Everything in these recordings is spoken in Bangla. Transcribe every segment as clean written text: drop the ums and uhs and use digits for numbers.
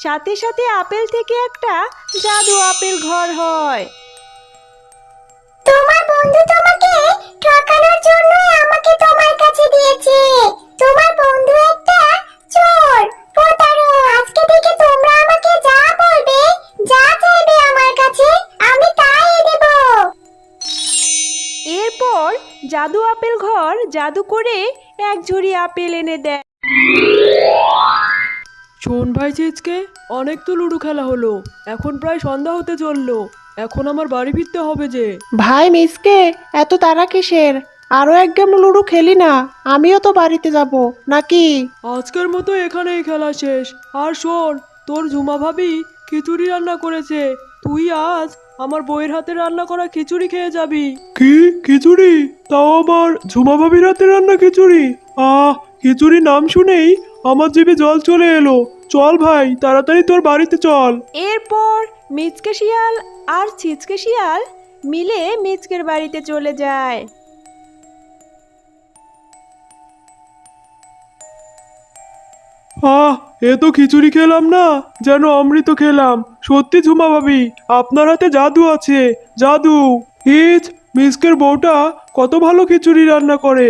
সাথে সাথে আপেল থেকে একটা জাদু আপেল ঘর হয়। তোমার বন্ধু তোমাকে ঠকানোর জন্যই আমাকে তোমার কাছে দিয়েছে। তোমার বন্ধু একটা চোর, প্রতারক। আজকে থেকে তোমরা আমাকে যা বলবে, যা চাইবে আমার কাছে, আমি তাই দেব। এরপর জাদু আপেল ঘর জাদু করে এক ঝুড়ি আপেল এনে দেয়। শোন ভাই চিচকে, অনেক তো লুডো খেলা হলো, এখন প্রায় সন্ধ্যা হতে চললো। এখন আমার বাড়ি ফিরতে হবে যে। ভাই মিসকে, এত তাড়া কিসের? আরো এক গেম লুডো খেলি না? আমিও তো বাড়িতে যাব নাকি? আজকের মতো এখানেই খেলা শেষ। আর শোন, তোর ঝুমা ভাবি খিচুড়ি রান্না করেছে, তুই আজ আমার বউয়ের হাতে রান্না করা খিচুড়ি খেয়ে যাবি। কি খিচুড়ি? তাও আবার ঝুমা ভাবির হাতে রান্না খিচুড়ি? খিচুড়ি নাম শুনেই আমার জিভে জল চলে এলো। চল ভাই, তাড়াতাড়ি তোর বাড়িতে চল। এরপর মিচকে শিয়াল আর ছিচকে শিয়াল মিলে মিচকের বাড়িতে চলে যায়। এ তো খিচুড়ি খেলাম না, যেন অমৃত খেলাম। সত্যি ঝুমা ভাবি, আপনার হাতে জাদু আছে, জাদু। হিচ, মিচকের বউটা কত ভালো খিচুড়ি রান্না করে।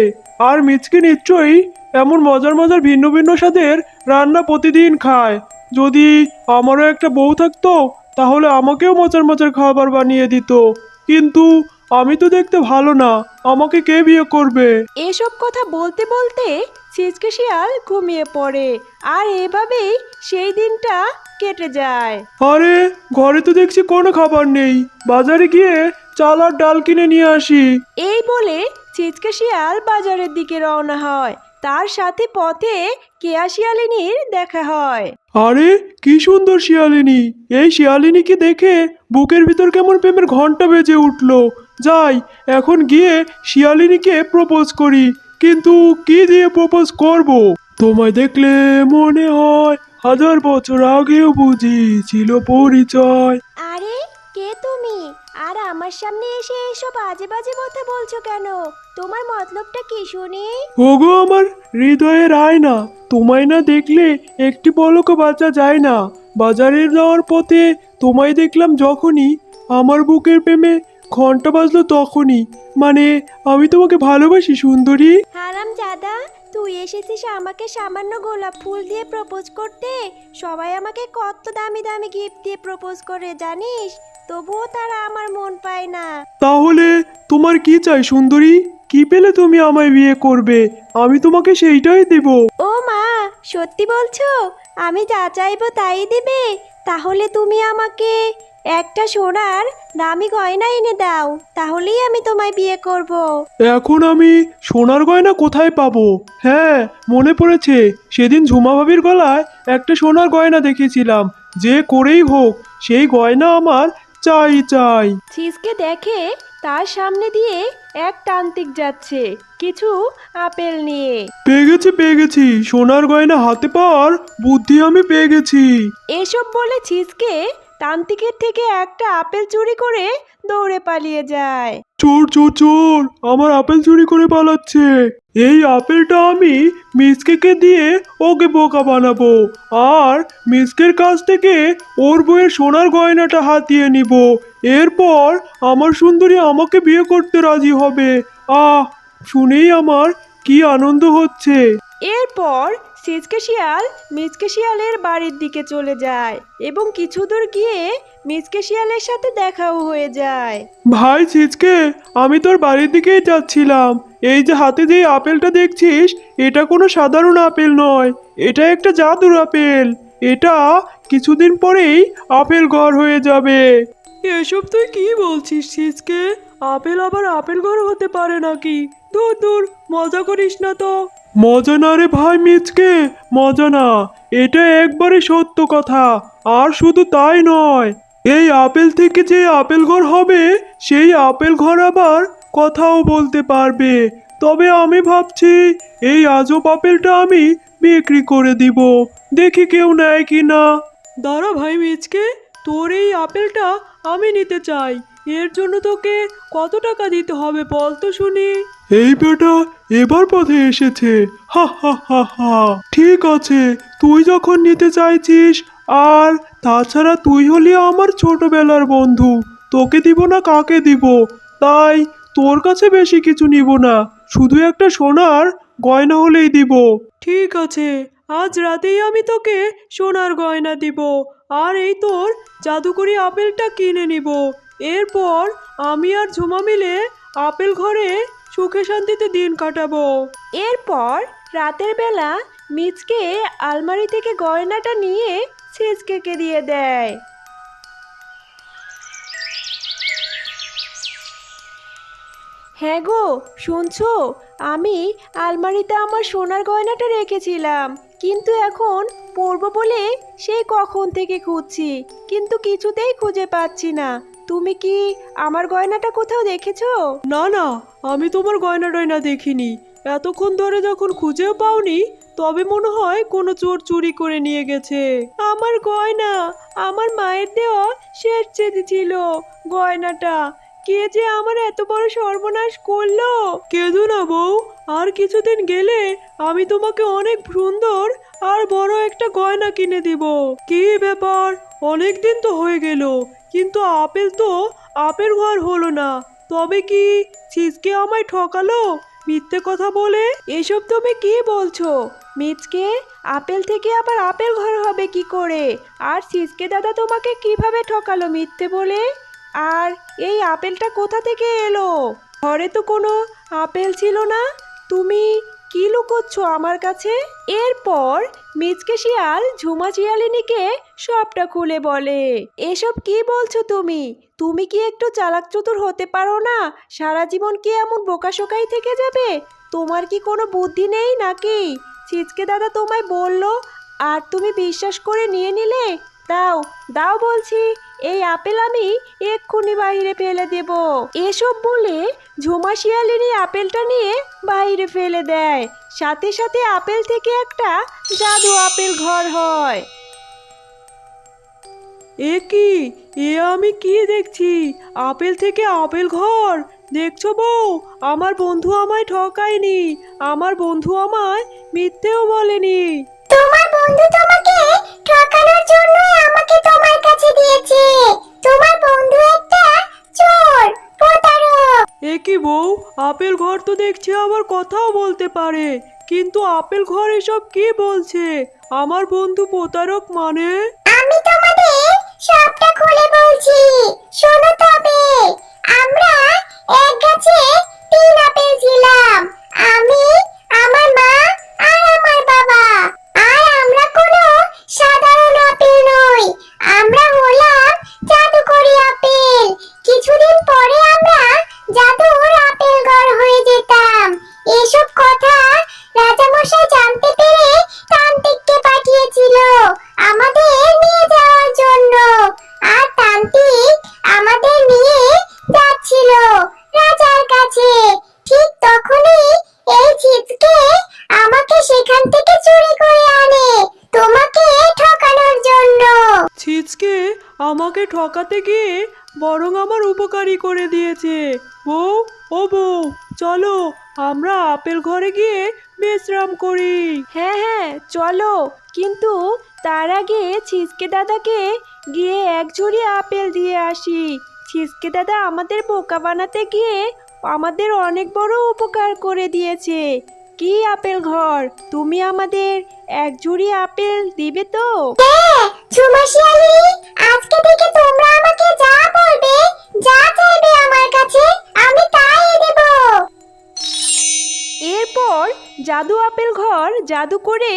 আর মিচকে নিশ্চয়ই এমন মজার মজার ভিন্ন ভিন্ন স্বাদের রান্না প্রতিদিন খায়। যদি আমারও একটা বউ থাকতো, তাহলে আমাকেও মজার মজার খাবার বানিয়ে দিত। কিন্তু আমি তো দেখতে ভালো না, আমাকে কে বিয়ে করবে? এসব কথা বলতে বলতে ছিচকে শিয়াল ঘুমিয়ে পড়ে। আর এভাবেই সেই দিনটা কেটে যায়। আরে, ঘরে তো দেখছি কোনো খাবার নেই, বাজারে গিয়ে চাল আর ডাল কিনে নিয়ে আসি। এই বলে ছিচকে শিয়াল বাজারের দিকে রওনা হয়। তার সাথে পথে কেয়া শিয়ালিনীর দেখা হয়। আরে, কি সুন্দর শিয়ালিনী! এই শিয়ালিনীকে দেখে বুকের ভিতর কেমন প্রেমের ঘন্টা বেজে উঠলো। যাই, এখন গিয়ে শিয়ালিনীকে প্রপোজ করি। কিন্তু কি দিয়ে প্রপোজ করব? তোমায় দেখলে মনে হয় হাজার বছর আগেও বুঝি ছিল পরিচয়। আরে, কে তুমি? আর আমার সামনে এসে এসব আজে বাজে কথা বলছো কেন? তোমার মতলবটা কি শুনি? ওগো আমার হৃদয়ের আয়না, তোমায় না দেখলে একটি পলকও বাঁচা যায় না। বাজারে যাওয়ার পথে তোমায় দেখলাম যখনই, আমার বুকের প্রেমে ঘন্টা বাজলো তখনই। মানে, আমি তোমাকে ভালোবাসি সুন্দরী। হারাম জাদা, তুই এসেছিস আমাকে সামান্য গোলাপ ফুল দিয়ে প্রপোজ করতে? সবাই আমাকে কত দামি দামি গিফট দিয়ে প্রপোজ করে জানিস? তবুও তারা আমার মন পায় না। তাহলে তোমার কি চাই সুন্দরী? কি পেলে তুমি আমায় বিয়ে করবে? আমি তোমাকে সেইটাই দেব। ও মা, সত্যি বলছো? আমি যা চাইবো তাই দিবে? তাহলে তুমি আমাকে একটা সোনার দামি গয়না এনে দাও, তাহলেই আমি তোমায় বিয়ে করব। এখন আমি সোনার গয়না কোথায় পাবো? হ্যাঁ, মনে পড়েছে, সেদিন ঝুমা ভাবির গলায় একটা সোনার গয়না দেখেছিলাম। যে করেই হোক, সেই গয়না আমার চাই চাই। ছিচকে দেখে তার সামনে দিয়ে এক তান্ত্রিক যাচ্ছে কিছু আপেল নিয়ে। পেয়ে গেছি, সোনার গয়না হাতে পাওয়ার বুদ্ধি আমি পেয়ে গেছি। এসব বলে ছিচকে তান্ত্রিকের থেকে একটা আপেল চুরি করে দৌড়ে পালিয়ে যায়। চোর চোর চোর, আমার আপেল চুরি করে পালাচ্ছে। এই আপেলটা আমি মিসকেকে দিয়ে ওকে বোকা বানাবো, আর মিসকের কাছ থেকে ওর বউয়ের সোনার গয়নাটা হাতিয়ে নিব। এরপর আমার সুন্দরী আমাকে বিয়ে করতে রাজি হবে। শুনেই আমার কি আনন্দ হচ্ছে। এরপর ছিচকে শিয়াল মিচকে শিয়ালের বাড়ির দিকে চলে যায় এবং কিছু দূর গিয়ে মিচকে শিয়ালের সাথে দেখাও হয়ে যায়। ভাই ছিচকে, আমি তোর বাড়ির দিকেই যাচ্ছিলাম। এই যে হাতে যে আপেলটা দেখছিস, এটা কোনো সাধারণ আপেল নয়, এটা একটা জাদুর আপেল। এটা কিছুদিন পরেই আপেল ঘর হয়ে যাবে। এসব তুই কি বলছিস ছিচকে? আপেল আবার আপেল ঘর হতে পারে নাকি? দূর দূর, মজা করিস না তো। মজা না রে ভাই মিচকে, মজা না, এটা একবারে সত্য কথা। আর শুধু তাই নয়, এই আপেল থেকে যে আপেল ঘর হবে, সেই আপেল ঘর আবার কথাও বলতে পারবে। তবে আমি ভাবছি এই আজব আপেলটা আমি বিক্রি করে দিব, দেখি কেউ নেয় কি না। দাঁড়া ভাই মিচকে, তোর এই আপেলটা আমি নিতে চাই। এর জন্য তোকে কত টাকা দিতে হবে বল তো শুনি। এই বেটা এবার পথে এসেছে, হা হা হা হা। ঠিক আছে, তুই যখন নিতে চাইছিস আর তাছাড়া তুই হলি আমার ছোটবেলার বন্ধু, তোকে দিব না কাকে দিব? তাই তোর কাছে বেশি কিছু নিব না, শুধু একটা সোনার গয়না হলেই দিব। ঠিক আছে, আজ রাতেই আমি তোকে সোনার গয়না দিব, আর এই তোর জাদুকরি আপেলটা কিনে নিব। এরপর আমি আর ঝুমা মিলে আপেল ঘরে সুখে শান্তিতে দিন কাটাবো। এরপর রাতের বেলা মিচকে আলমারি থেকে গয়নাটা নিয়ে ছেচকেকে দিয়ে দেয়। হ্যাঁ গো, শুনছো? আমি আলমারিতে আমার সোনার গয়নাটা রেখেছিলাম, কিন্তু এখন পরবো বলে সেই কখন থেকে খুঁজছি, কিন্তু কিছুতেই খুঁজে পাচ্ছি না। তুমি কি আমার গয়নাটা কোথাও দেখেছো? না না, আমি তোমার গয়না টয়না দেখিনি। এতক্ষণ ধরে যখন খুঁজেও পাওনি, তবে মনে হয় কোনো চোর চুরি করে নিয়ে গেছে। আমার গয়না, আমার মায়ের দেওয়া শেষ চেদি ছিল গয়নাটা। কে যে আমার এত বড় সর্বনাশ করলো! কেঁদো না বউ, আর কিছুদিন গেলে আমি তোমাকে অনেক সুন্দর আর বড় একটা গয়না কিনে দিব। কি ব্যাপার, অনেক দিন তো হয়ে গেল, কিন্তু আপেল তো আপেল ঘর হলো না। তবে কি ছিচকে আমায় ঠকালো মিথ্যে কথা বলে? এসব তুমি কি বলছো? মিচকে আপেল থেকে আবার আপেল ঘর হবে কি করে? আর সিসকে দাদা তোমাকে কিভাবে ঠকালো মিথ্যে বলে? আর এই আপেলটা কোথা থেকে এলো? ঘরে তো কোনো আপেল ছিল না। তুমি কি লুকোচ্ছ আমার কাছে? এরপর মিচকে শিয়াল ঝুমা শিয়ালিনীকে সবটা খুলে বলে। এসব কি বলছো তুমি? তুমি কি একটু চালাক চতুর হতে পারো না? সারা জীবন কি এমন বোকাশোকাই থেকে যাবে? তোমার কি কোনো বুদ্ধি নেই নাকি? ছিচকে দাদা তোমায় বলল আর তুমি বিশ্বাস করে নিয়ে নিলে? দাও দাও বলছি, এই আপেল আমি এক্ষুনি বাইরে ফেলে দেব। এসব বলে ঝুমা শিয়ালিনী আপেলটা নিয়ে বাইরে ফেলে দেয়। সাথে সাথে আপেল থেকে একটা জাদু আপেল ঘর হয়। এ কি, এ আমি কি দেখছি? আপেল থেকে আপেল ঘর! দেখছো বউ, আমার বন্ধু আমায় ঠকায়নি, আমার বন্ধু আমায় মিথ্যেও বলেনি। তোমার বন্ধু তোমাকে ঠকানোর জন্যই আমাকে তোমার কাছে দিয়েছে। তোমার বন্ধু একটা চোর, প্রতারক। এ কি বউ, আপেল ঘর তো দেখছি আবার কথাও বলতে পারে, কিন্তু আপেল ঘর এসব কি বলছে? আমার বন্ধু প্রতারক মানে? আমি তোমাদের সবটা খুলে বলছি, শোনো তবে। আমরা এক গাছে 3 আপেল ছিলাম, আমি, আমার মা আর আমার বাবা। আর আমরা কোনো সাধারণ আপেল নই, আমরা হলাম জাদুকরি আপেল। কিছুদিন পরে আমরা জাদুর আপেল ঘর হয়ে যেতাম। এসব কথা রাজামশাই জানতে পেরে তান্ত্রিককে পাঠিয়েছিল আমাদের নিয়ে যাওয়ার জন্য। আর তান্ত্রিক আমাদের নিয়ে যাচ্ছিল রাজার কাছে। ঠিক তখনই এই ছিচকে আমাকে সেখান থেকে চুরি করে আনে তোমাকে ঠকানোর জন্য। ছিচকে আমাকে ঠকাতে গিয়ে বরং আমার উপকারী করে দিয়েছে। বউ, ও বউ, চলো আমরা আপেল ঘরে গিয়ে বিশ্রাম করি। হ্যাঁ হ্যাঁ চলো, কিন্তু তার আগে ছিচকে দাদাকে গিয়ে এক ঝুড়ি আপেল দিয়ে আসি। ছিচকে দাদা আমাদের বোকা বানাতে গিয়ে আমাদের অনেক বড় উপকার করে দিয়েছে। কি আপেল ঘর, তুমি আমাদের এক ঝুড়ি আপেল দিবে তো? হ্যাঁ ঝুমা শিয়ালিনী, আজকে থেকে তোমরা আমাকে যা বলবে, যা চাইবে আমার কাছে, আমি তাই দেব। এরপর জাদু আপেল ঘর জাদু করে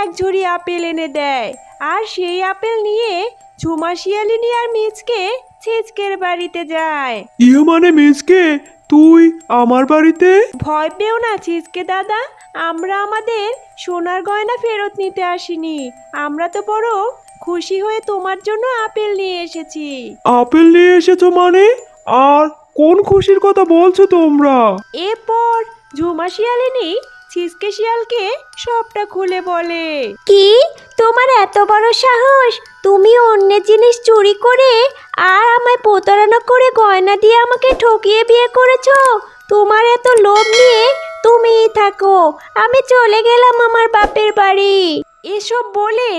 এক ঝুড়ি আপেল এনে দেয়। আর সেই আপেল নিয়ে ঝুমা শিয়ালিনী আর মিচকে ছিচকের বাড়িতে যায়। ইয়ে মানে মিচকে, তুই আমার বাড়িতে? ভয় পেও না ছিচকে দাদা, আমরা আমাদের সোনার গয়না ফেরত নিতে আসিনি। আমরা তো বড় খুশি হয়ে তোমার জন্য আপেল নিয়ে এসেছি। আপেল নিয়ে এসেছো মানে? আর কোন খুশির কথা বলছো তোমরা? এরপর ঝুমা শিয়ালিনী ছিচকে শিয়ালকে সবটা খুলে বলে। কি, তোমার এত বড় সাহস? তুমি অন্যের জিনিস চুরি করে আর আমায় প্রতারণা করে গয়না দিয়ে আমাকে ঠকিয়ে বিয়ে করেছো? তোমার এত লোভ নিয়ে তুমিই থাকো, আমি চলে গেলাম আমার বাপের বাড়ি। এসব বলে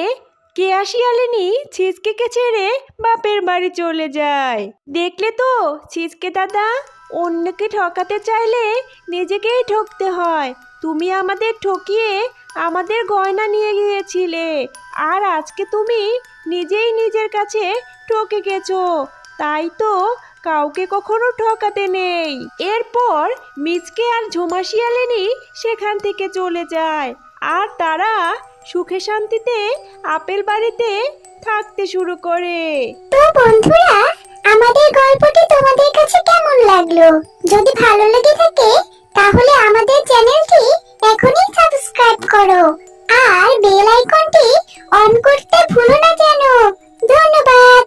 কেয়া শিয়ালিনী ছিচকেকে ছেড়ে বাপের বাড়ি চলে যায়। দেখলে তো ছিচকে দাদা, অন্যকে ঠকাতে চাইলে নিজেকেই ঠকতে হয়। তুমি আমাদের ঠকিয়ে আমাদের গয়না নিয়ে গিয়েছিলে, আর আজকে তুমি নিজেই নিজের কাছে ঠকে গেছো। তাই তো কাউকে কখনো ঠকাতে নেই। এরপর মিচকে আর ঝুমা শিয়ালিনী সেখান থেকে চলে যায়, আর তারা সুখে শান্তিতে আপেল বাড়িতে থাকতে শুরু করে। তো বন্ধুরা, আমাদের গল্পটি তোমাদের কাছে কেমন লাগলো? যদি ভালো লেগে থাকে তাহলে আমাদের চ্যানেলটি এখনই সাবস্ক্রাইব করো আর বেল আইকনটি অন করতে ভুলো না যেন। ধন্যবাদ।